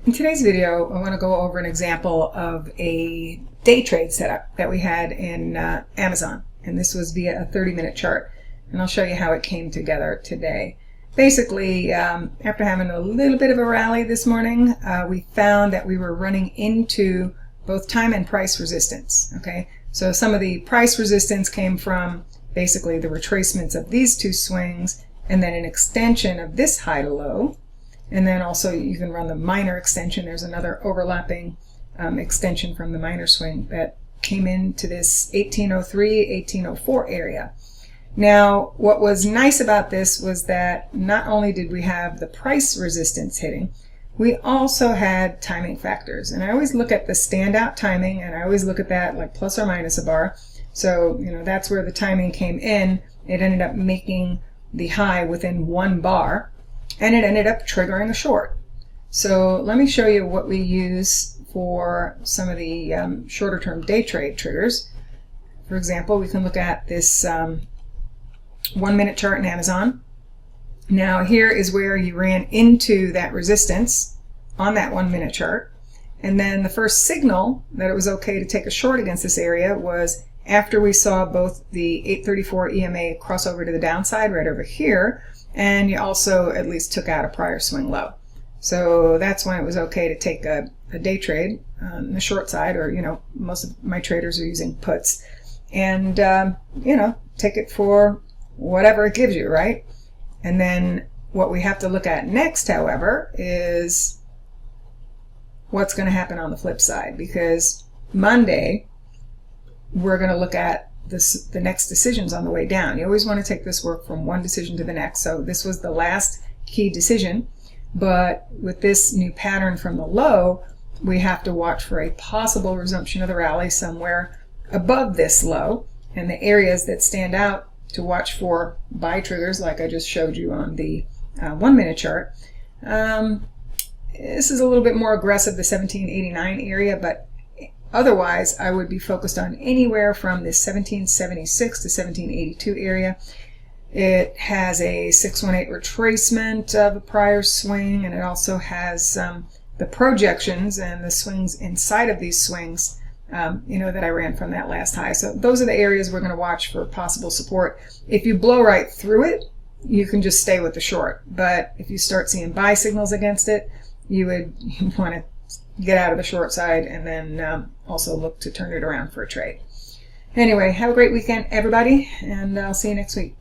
In today's video, I want to go over an example of a day trade setup that we had in Amazon. And this was via a 30-minute chart. And I'll show you how it came together today. Basically, after having a little bit of a rally this morning, we found that we were running into both time and price resistance. Okay, so some of the price resistance came from basically the retracements of these two swings, and then an extension of this high to low. And then also you can run the minor extension. There's another overlapping extension from the minor swing that came into this 1803, 1804 area. Now, what was nice about this was that not only did we have the price resistance hitting, we also had timing factors. And I always look at the standout timing, and I always look at that like plus or minus a bar. So, that's where the timing came in. It ended up making the high within 1 bar. And it ended up triggering a short. So let me show you what we use for some of the shorter term day trade triggers. For example, we can look at this 1-minute chart in Amazon. Now here is where you ran into that resistance on that 1-minute chart. And then the first signal that it was okay to take a short against this area was after we saw both the 834 EMA cross over to the downside right over here, and you also at least took out a prior swing low. So that's when it was okay to take a day trade on the short side, or most of my traders are using puts, and take it for whatever it gives you, right? And then what we have to look at next, however, is what's going to happen on the flip side, because Monday we're going to look at the next decisions on the way down. You always want to take this work from one decision to the next. So this was the last key decision, but with this new pattern from the low, we have to watch for a possible resumption of the rally somewhere above this low, and the areas that stand out to watch for buy triggers, like I just showed you on the 1-minute chart. This is a little bit more aggressive, the 1789 area, but otherwise, I would be focused on anywhere from this 1776 to 1782 area. It has a 618 retracement of a prior swing, and it also has the projections and the swings inside of these swings, that I ran from that last high. So those are the areas we're going to watch for possible support. If you blow right through it, you can just stay with the short. But if you start seeing buy signals against it, you want to get out of the short side, and then also look to turn it around for a trade. Anyway, have a great weekend, everybody, and I'll see you next week.